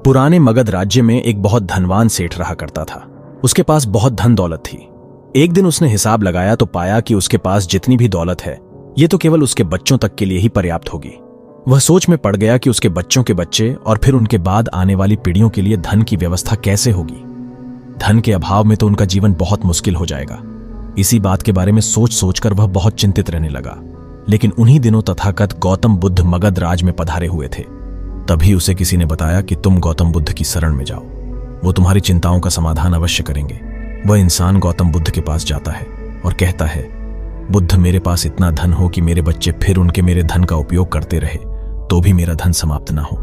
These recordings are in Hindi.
पुराने मगध राज्य में एक बहुत धनवान सेठ रहा करता था। उसके पास बहुत धन दौलत थी। एक दिन उसने हिसाब लगाया तो पाया कि उसके पास जितनी भी दौलत है ये तो केवल उसके बच्चों तक के लिए ही पर्याप्त होगी। वह सोच में पड़ गया कि उसके बच्चों के बच्चे और फिर उनके बाद आने वाली पीढ़ियों के लिए धन की व्यवस्था कैसे होगी। धन के अभाव में तो उनका जीवन बहुत मुश्किल हो जाएगा। इसी बात के बारे में सोच सोचकर वह बहुत चिंतित रहने लगा। लेकिन उन्हीं दिनों तथागत गौतम बुद्ध मगध राज में पधारे हुए थे। तभी उसे किसी ने बताया कि तुम गौतम बुद्ध की शरण में जाओ, वो तुम्हारी चिंताओं का समाधान अवश्य करेंगे। वह इंसान गौतम बुद्ध के पास जाता है और कहता है, बुद्ध, मेरे पास इतना धन हो कि मेरे बच्चे फिर उनके मेरे धन का उपयोग करते रहे तो भी मेरा धन समाप्त ना हो।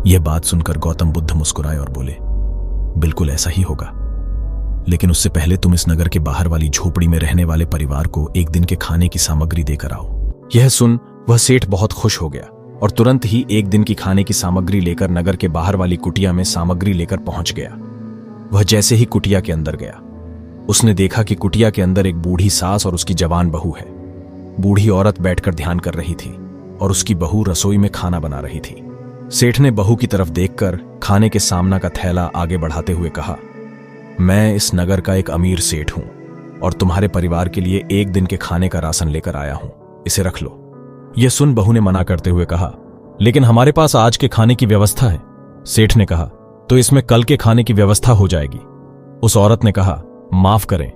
यह बात सुनकर गौतम बुद्ध मुस्कुराए और बोले, बिल्कुल ऐसा ही होगा, लेकिन उससे पहले तुम इस नगर के बाहर वाली झोपड़ी में रहने वाले परिवार को एक दिन के खाने की सामग्री देकर आओ। यह सुन वह सेठ बहुत खुश हो गया और तुरंत ही एक दिन की खाने की सामग्री लेकर नगर के बाहर वाली कुटिया में सामग्री लेकर पहुंच गया। वह जैसे ही कुटिया के अंदर गया, उसने देखा कि कुटिया के अंदर एक बूढ़ी सास और उसकी जवान बहू है। बूढ़ी औरत बैठकर ध्यान कर रही थी और उसकी बहू रसोई में खाना बना रही थी। सेठ ने बहू की तरफ देखकर खाने के सामना का थैला आगे बढ़ाते हुए कहा, मैं इस नगर का एक अमीर सेठ हूं और तुम्हारे परिवार के लिए एक दिन के खाने का राशन लेकर आया हूं, इसे रख लो। यह सुन बहू ने मना करते हुए कहा, लेकिन हमारे पास आज के खाने की व्यवस्था है। सेठ ने कहा, तो इसमें कल के खाने की व्यवस्था हो जाएगी। उस औरत ने कहा, माफ करें,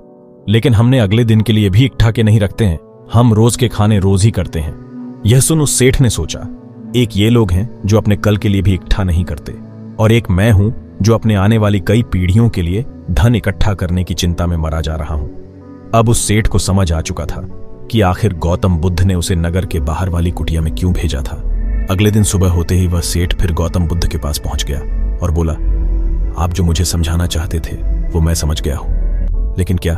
लेकिन हमने अगले दिन के लिए भी इकट्ठा के नहीं रखते हैं, हम रोज के खाने रोज ही करते हैं। यह सुन उस सेठ ने सोचा, एक ये लोग हैं जो अपने कल के लिए भी इकट्ठा नहीं करते और एक मैं हूं जो अपने आने वाली कई पीढ़ियों के लिए धन इकट्ठा करने की चिंता में मरा जा रहा हूं। अब उस सेठ को समझ आ चुका था कि आखिर गौतम बुद्ध ने उसे नगर के बाहर वाली कुटिया में क्यों भेजा था। अगले दिन सुबह होते ही वह सेठ फिर गौतम बुद्ध के पास पहुंच गया और बोला, आप जो मुझे समझाना चाहते थे वो मैं समझ गया हूं, लेकिन क्या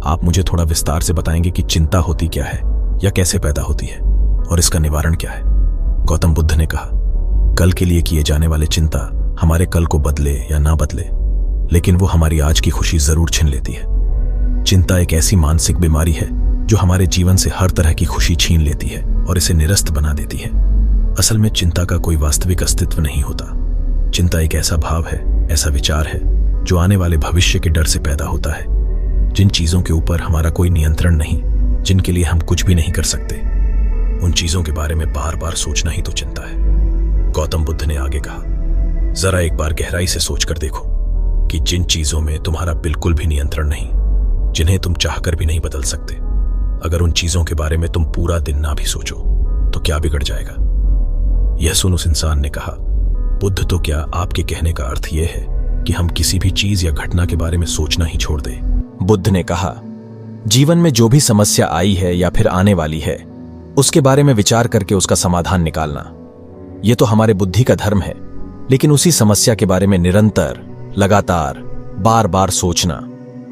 आप मुझे थोड़ा विस्तार से बताएंगे कि चिंता होती क्या है या कैसे पैदा होती है और इसका निवारण क्या है। गौतम बुद्ध ने कहा, कल के लिए किए जाने वाले चिंता हमारे कल को बदले या ना बदले, लेकिन वो हमारी आज की खुशी जरूर छीन लेती है। चिंता एक ऐसी मानसिक बीमारी है जो हमारे जीवन से हर तरह की खुशी छीन लेती है और इसे निरस्त बना देती है। असल में चिंता का कोई वास्तविक अस्तित्व नहीं होता। चिंता एक ऐसा भाव है, ऐसा विचार है जो आने वाले भविष्य के डर से पैदा होता है। जिन चीजों के ऊपर हमारा कोई नियंत्रण नहीं, जिनके लिए हम कुछ भी नहीं कर सकते, उन चीजों के बारे में बार बार सोचना ही तो चिंता है। गौतम बुद्ध ने आगे कहा, जरा एक बार गहराई से सोचकर देखो कि जिन चीजों में तुम्हारा बिल्कुल भी नियंत्रण नहीं, जिन्हें तुम चाहकर भी नहीं बदल सकते, अगर उन चीजों के बारे में तुम पूरा दिन ना भी सोचो तो क्या बिगड़ जाएगा। यह सुन उस इंसान ने कहा, बुद्ध, तो क्या आपके कहने का अर्थ यह है कि हम किसी भी चीज या घटना के बारे में सोचना ही छोड़ दें? बुद्ध ने कहा, जीवन में जो भी समस्या आई है या फिर आने वाली है उसके बारे में विचार करके उसका समाधान निकालना, यह तो हमारे बुद्धि का धर्म है। लेकिन उसी समस्या के बारे में निरंतर, लगातार, बार बार सोचना,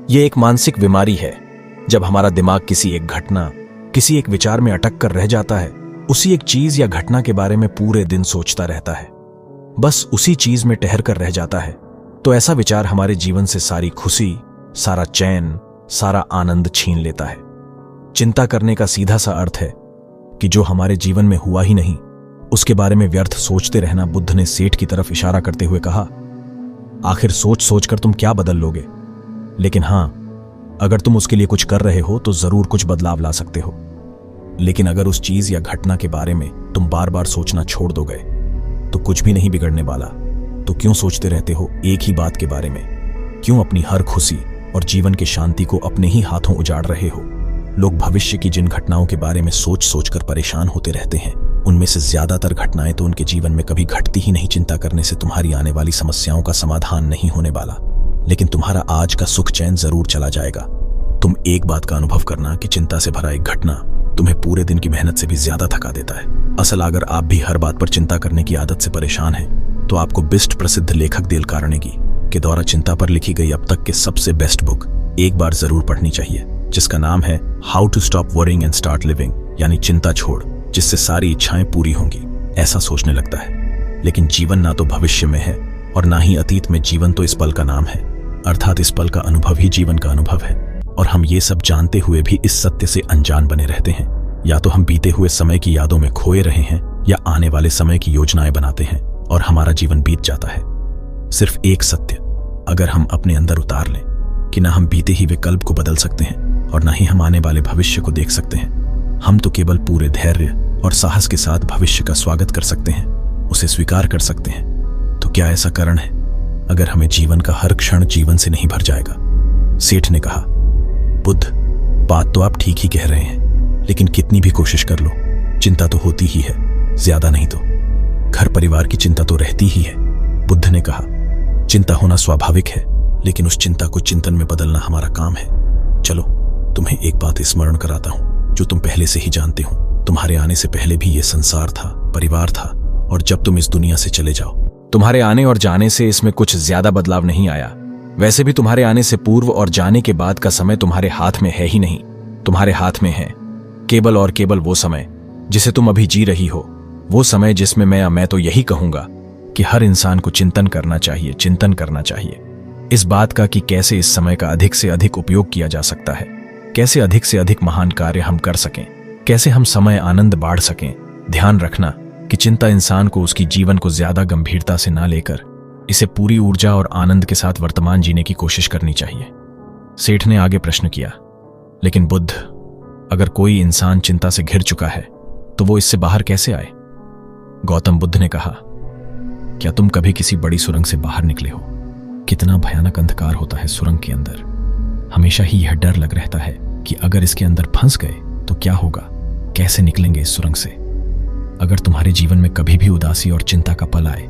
यह एक मानसिक बीमारी है। जब हमारा दिमाग किसी एक घटना, किसी एक विचार में अटक कर रह जाता है, उसी एक चीज या घटना के बारे में पूरे दिन सोचता रहता है, बस उसी चीज में ठहर कर रह जाता है, तो ऐसा विचार हमारे जीवन से सारी खुशी, सारा चैन, सारा आनंद छीन लेता है। चिंता करने का सीधा सा अर्थ है कि जो हमारे जीवन में हुआ ही नहीं उसके बारे में व्यर्थ सोचते रहना। बुद्ध ने सेठ की तरफ इशारा करते हुए कहा, आखिर सोच सोचकर तुम क्या बदल लोगे, लेकिन हां, अगर तुम उसके लिए कुछ कर रहे हो तो जरूर कुछ बदलाव ला सकते हो। लेकिन अगर उस चीज या घटना के बारे में तुम बार बार सोचना छोड़ दोगे तो कुछ भी नहीं बिगड़ने वाला। तो क्यों सोचते रहते हो एक ही बात के बारे में? क्यों अपनी हर खुशी और जीवन की शांति को अपने ही हाथों उजाड़ रहे हो? लोग भविष्य की जिन घटनाओं के बारे में सोच सोचकर परेशान होते रहते हैं, उनमें से ज्यादातर घटनाएं तो उनके जीवन में कभी घटती ही नहीं। चिंता करने से तुम्हारी आने वाली समस्याओं का समाधान नहीं होने वाला, लेकिन तुम्हारा आज का सुख चैन जरूर चला जाएगा। तुम एक बात का अनुभव करना कि चिंता से भरा एक घटना तुम्हें पूरे दिन की मेहनत से भी ज्यादा थका देता है। असल अगर आप भी हर बात पर चिंता करने की आदत से परेशान हैं, तो आपको बिस्ट प्रसिद्ध लेखक डेल कार्नेगी के द्वारा चिंता पर लिखी गई अब तक के सबसे बेस्ट बुक एक बार जरूर पढ़नी चाहिए, जिसका नाम है how to stop worrying and start living, यानी चिंता छोड़ जिससे सारी इच्छाएं पूरी होंगी। ऐसा सोचने लगता है, लेकिन जीवन ना तो भविष्य में है और ना ही अतीत में। जीवन तो इस पल का नाम है, अर्थात इस पल का अनुभव ही जीवन का अनुभव है। और हम ये सब जानते हुए भी इस सत्य से अनजान बने रहते हैं। या तो हम बीते हुए समय की यादों में खोए रहे हैं या आने वाले समय की योजनाएं बनाते हैं और हमारा जीवन बीत जाता है। सिर्फ एक सत्य अगर हम अपने अंदर उतार लें कि ना हम बीते ही विकल्प को बदल सकते हैं और ना ही हम आने वाले भविष्य को देख सकते हैं, हम तो केवल पूरे धैर्य और साहस के साथ भविष्य का स्वागत कर सकते हैं, उसे स्वीकार कर सकते हैं। तो क्या ऐसा कारण है अगर हमें जीवन का हर क्षण जीवन से नहीं भर जाएगा? सेठ ने कहा, बुद्ध, बात तो आप ठीक ही कह रहे हैं, लेकिन कितनी भी कोशिश कर लो चिंता तो होती ही है, ज्यादा नहीं तो। घर परिवार की चिंता तो रहती ही है। बुद्ध ने कहा, चिंता होना स्वाभाविक है, लेकिन उस चिंता को चिंतन में बदलना हमारा काम है। चलो तुम्हें एक बात स्मरण कराता हूं जो तुम पहले से ही जानते हो। तुम्हारे आने से पहले भी ये संसार था, परिवार था, और जब तुम इस दुनिया से चले जाओ, तुम्हारे आने और जाने से इसमें कुछ ज्यादा बदलाव नहीं आया। वैसे भी तुम्हारे आने से पूर्व और जाने के बाद का समय तुम्हारे हाथ में है ही नहीं। तुम्हारे हाथ में है केवल और केवल वो समय जिसे तुम अभी जी रही हो, वो समय जिसमें मैं तो यही कहूंगा कि हर इंसान को चिंतन करना चाहिए, चिंतन करना चाहिए इस बात का कि कैसे इस समय का अधिक से अधिक उपयोग किया जा सकता है, कैसे अधिक से अधिक महान कार्य हम कर सकें, कैसे हम समय आनंद बाढ़ सकें। ध्यान रखना कि चिंता इंसान को उसकी जीवन को ज्यादा गंभीरता से ना लेकर इसे पूरी ऊर्जा और आनंद के साथ वर्तमान जीने की कोशिश करनी चाहिए। सेठ ने आगे प्रश्न किया, लेकिन बुद्ध, अगर कोई इंसान चिंता से घिर चुका है तो वो इससे बाहर कैसे आए? गौतम बुद्ध ने कहा, क्या तुम कभी किसी बड़ी सुरंग से बाहर निकले हो? कितना भयानक अंधकार होता है सुरंग के अंदर। हमेशा ही यह डर लग रहता है कि अगर इसके अंदर फंस गए तो क्या होगा, कैसे निकलेंगे इस सुरंग से। अगर तुम्हारे जीवन में कभी भी उदासी और चिंता का पल आए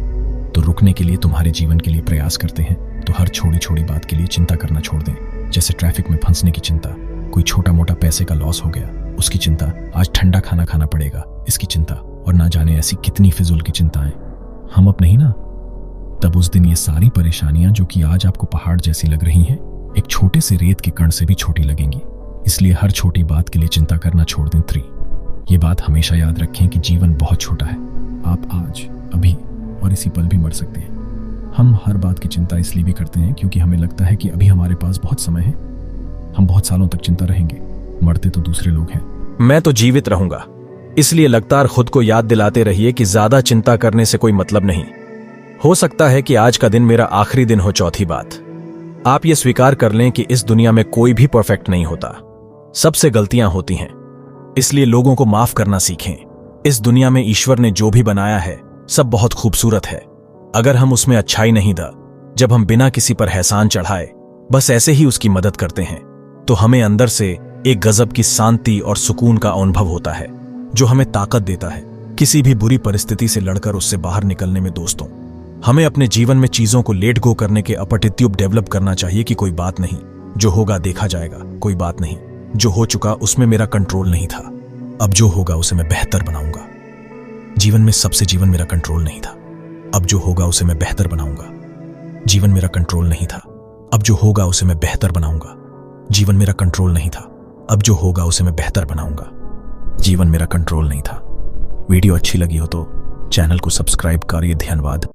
तो रुकने के लिए, तुम्हारे जीवन के लिए प्रयास करते हैं तो हर छोटी छोटी बात के लिए चिंता करना छोड़ दें। जैसे ट्रैफिक में फंसने की चिंता, कोई छोटा मोटा पैसे का लॉस हो गया उसकी चिंता, आज ठंडा खाना खाना पड़ेगा इसकी चिंता, और ना जाने ऐसी कितनी फिजूल की चिंताएं। हम अब नहीं ना, तब उस दिन ये सारी परेशानियां जो कि आज आपको पहाड़ जैसी लग रही हैं, एक छोटे से रेत के कण से भी छोटी लगेंगी। इसलिए हर छोटी बात के लिए चिंता करना छोड़ दें। 3, ये बात हमेशा याद रखें कि जीवन बहुत छोटा है। आप आज, अभी और इसी पल भी मर सकते हैं। हम हर बात की चिंता इसलिए भी करते हैं क्योंकि हमें लगता है कि अभी हमारे पास बहुत समय है, हम बहुत सालों तक चिंता रहेंगे, मरते तो दूसरे लोग हैं। मैं तो जीवित रहूंगा, इसलिए लगातार खुद को याद दिलाते रहिए कि ज्यादा चिंता करने से कोई मतलब नहीं। हो सकता है कि आज का दिन मेरा आखिरी दिन हो। चौथी बात, आप ये स्वीकार कर लें कि इस दुनिया में कोई भी परफेक्ट नहीं होता, सबसे गलतियां होती हैं। इसलिए लोगों को माफ करना सीखें। इस दुनिया में ईश्वर ने जो भी बनाया है सब बहुत खूबसूरत है। अगर हम उसमें अच्छाई नहीं दा, जब हम बिना किसी पर एहसान चढ़ाए बस ऐसे ही उसकी मदद करते हैं, तो हमें अंदर से एक गजब की शांति और सुकून का अनुभव होता है जो हमें ताकत देता है किसी भी बुरी परिस्थिति से लड़कर उससे बाहर निकलने में। दोस्तों, हमें अपने जीवन में चीजों को लेट गो करने के एटीट्यूड डेवलप करना चाहिए कि कोई बात नहीं, जो होगा देखा जाएगा, कोई बात नहीं, जो हो चुका उसमें मेरा कंट्रोल नहीं था, अब जो होगा उसे मैं बेहतर बनाऊंगा। जीवन में सबसे जीवन मेरा कंट्रोल नहीं था, अब जो होगा उसे मैं बेहतर बनाऊंगा। जीवन मेरा कंट्रोल नहीं था, अब जो होगा उसे मैं बेहतर बनाऊंगा। जीवन मेरा कंट्रोल नहीं था, अब जो होगा उसे मैं बेहतर बनाऊंगा। जीवन मेरा कंट्रोल नहीं था। वीडियो अच्छी लगी हो तो चैनल को सब्सक्राइब करिए। धन्यवाद।